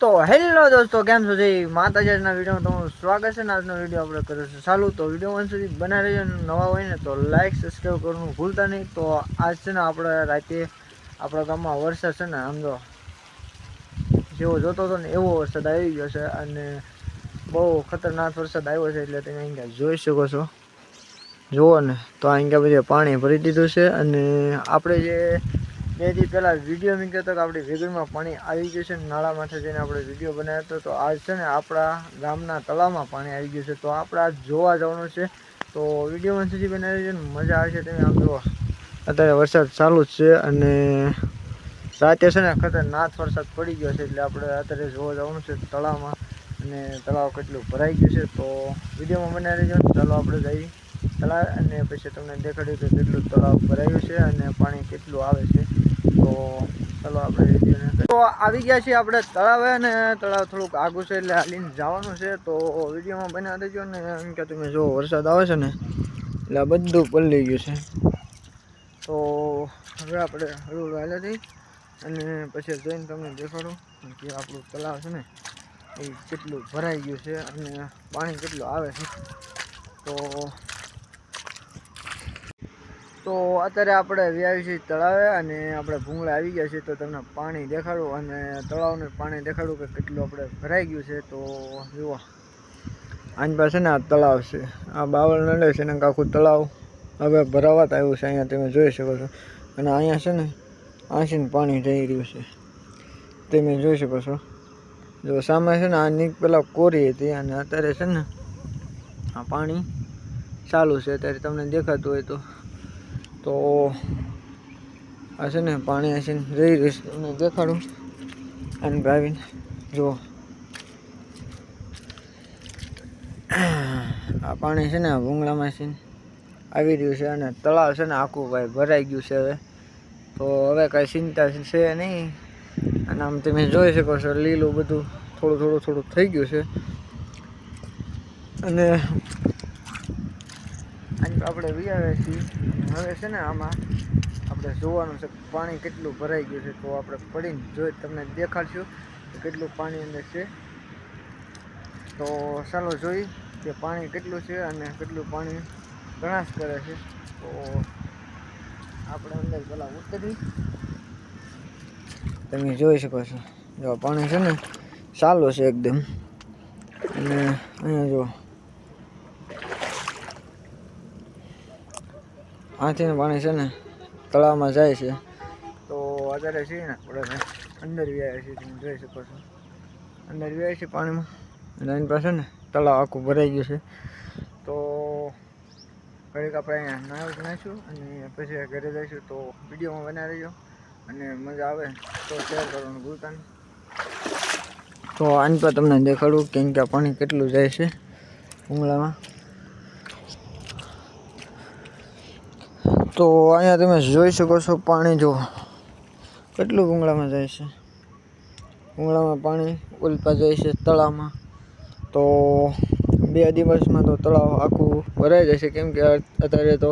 તો હેલો દોસ્તો, કેમ છો? જય માતાજી. આજના વિડીયોમાં તમારું સ્વાગત છે ને આજનો વિડીયો આપણે કરીશું ચાલુ. તો વિડીયો સુધી બનાવી રહેજો. નવા હોય ને તો લાઈક સબસ્ક્રાઈબ કરવાનું ભૂલતા નહીં. તો આજ છે ને આપણે રાતે આપણા ગામમાં વરસાદ છે ને આમ તો જેવો જોતો હતો ને એવો વરસાદ આવી ગયો છે અને બહુ ખતરનાક વરસાદ આવ્યો છે. એટલે તમે અહીંયા જોઈ શકો છો, જુઓ ને. તો અહીંયા બધે પાણી ભરી દીધું છે અને આપણે જે 2 દી પહેલાં વિડીયો મૂક્યો હતો કે આપણી વેગળમાં પાણી આવી ગયું છે, નાળામાંથી જઈને આપણે વિડીયો બનાવ્યો હતો. તો આજ છે ને આપણા ગામના તળાવમાં પાણી આવી ગયું છે. તો આપણે આજ જોવા જવાનું છે. તો વિડીયોમાં સુધી બનાવી છે ને મજા આવશે. તમે આમ જુઓ, અત્યારે વરસાદ ચાલુ જ છે અને રાતે છે ને ખતરનાક વરસાદ પડી ગયો છે. એટલે આપણે અત્યારે જોવા જવાનું છે તળાવમાં અને તળાવ કેટલું ભરાઈ ગયું છે. તો વિડીયોમાં બનાવી રહેજો. ચાલો આપણે જઈએ તળાવ અને પછી તમને દેખાડ્યું કે કેટલું તળાવ ભરાયું છે અને પાણી કેટલું આવે છે. તો ચાલો આપણે તો આવી ગયા છીએ આપણે તળાવે અને તળાવ થોડુંક આગું છે એટલે હાલીને જવાનું છે. તો વિડીયોમાં બનાવી દેજો ને. એમ કે તમે જો વરસાદ આવે છે ને એટલે આ બધું પલળી ગયું છે. તો હવે આપણે હળવું હાલે જઈ અને પછી જોઈને તમને દેખાડું કે આપણું તળાવ છે ને એ કેટલું ભરાઈ ગયું છે અને પાણી કેટલું આવે છે. તો અત્યારે આપણે વ્યાવી છીએ તળાવે અને આપણે ભૂંગળા આવી ગયા છીએ. તો તમને પાણી દેખાડું અને તળાવનું પાણી દેખાડું કે કેટલું આપણે ભરાઈ ગયું છે. તો જુઓ, આની પાસે ને આ તળાવ છે, આ બાવળ નડે છે ને આખું તળાવ હવે ભરાવા આવ્યું છે. અહીંયા તમે જોઈ શકો છો અને અહીંયા છે ને આંસીને પાણી જઈ રહ્યું છે, તમે જોઈ શકો છો. જો સામે છે ને આ પહેલાં કોરી હતી અને અત્યારે છે ને આ પાણી ચાલુ છે. અત્યારે તમને દેખાતું હોય તો આ છે ને પાણી આસીને જઈ રહ્યું છે. તમને દેખાડું અને ભાવીને જુઓ, આ પાણી છે ને ભૂંગળામાં સીને આવી રહ્યું છે અને તળાવ છે ને આખું ભાઈ ભરાઈ ગયું છે. હવે તો હવે કાંઈ ચિંતા છે નહીં. અને આમ તમે જોઈ શકો છો લીલું બધું થોડું થઈ ગયું છે. અને આપણે વિચારીએ છીએ હવે છે ને આમાં આપણે જોવાનું છે પાણી કેટલું ભરાઈ ગયું છે. તો આપણે પડીને જોઈ તમને દેખાડશું કે કેટલું પાણી અંદર છે. તો ચાલો જોઈ કે પાણી કેટલું છે અને કેટલું પાણી ગણાશ કરે છે. તો આપણે અંદર પહેલાં ઉતરી, તમે જોઈ શકો છો. જો પાણી છે ને ચાલુ છે એકદમ અને અહીંયા જો આથી પાણી છે ને તળાવમાં જાય છે. તો અત્યારે છે ને આપણે અંદર વ્યાયા છીએ, તમે જોઈ શકો છો. અંદર વ્યાય છે પાણીમાં અને એની પાસે ને તળાવ આખું ભરાઈ ગયું છે. તો ઘડીક આપણે અહીંયા નાહીશું અને પછી ઘરે જઈશું. તો વિડીયોમાં બનાવી રહેજો અને મજા આવે તો શેર કરવાનું ભૂલતા નહીં. તો આની પર તમને દેખાડું કેમ કે પાણી કેટલું જાય છે ભૂંગળામાં. તો અહીંયા તમે જોઈ શકો છો પાણી જો કેટલું ભૂંગળામાં જાય છે. ભૂંગળામાં પાણી ઉલપા જાય છે તળાવમાં. તો 2 દિવસમાં તો તળાવ આખું ભરાઈ જશે, કેમ કે અત્યારે તો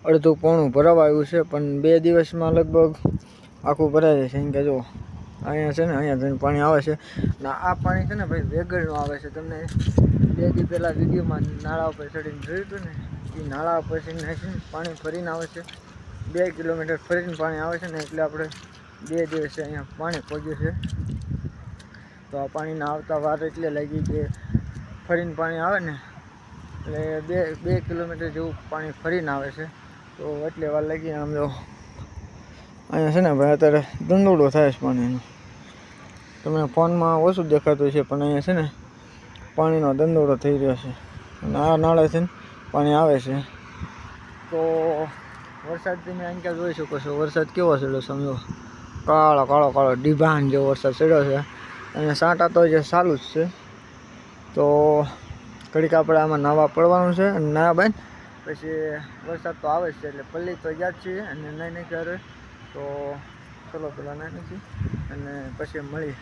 અડધું પોણું ભરાવા આવ્યું છે. પણ 2 દિવસમાં લગભગ આખું ભરાઈ જશે. કેમ કે જો અહીંયા છે ને અહીંયા જઈને પાણી આવે છે અને આ પાણી છે ને ભાઈ વેગળનું આવે છે. તમને 2 દી પહેલાં વિડીયોમાં નાળા ઉપર ચડીને જોયું હતું ને, એ નાળા ઉપર ચડીને પાણી ફરીને આવે છે. 2 કિલોમીટર ફરીને પાણી આવે છે ને એટલે આપણે 2 દિવસે અહીંયા પાણી પહોંચ્યું છે. તો આ પાણીના આવતા વાર એટલે લાગી કે ફરીને પાણી આવે ને એટલે 2 કિલોમીટર જેવું પાણી ફરીને આવે છે. તો એટલે વાર લાગી. આમ જો અહીંયા છે ને ભાઈ અત્યારે દંડોળો થાય છે પાણીનો. તમને ફોનમાં ઓછું દેખાતું છે પણ અહીંયા છે ને પાણીનો દંડોળો થઈ રહ્યો છે અને આ નાળેથી પાણી આવે છે. તો વરસાદ તમે અહીંયા જોઈ શકો છો. વરસાદ કેવો ચડ્યો સમજો, કાળો ડિભાન જેવો વરસાદ ચડ્યો છે અને સાંટા તો જે ચાલુ જ છે. તો ઘડીક આપણે આમાં નાવા પડવાનું છે અને નાવા બાદ પછી વરસાદ તો આવે જ છે એટલે પલ્લી તો યાદ છે અને નહીં ક્યારે. તો ચલો પેલા નાખી અને પછી મળી.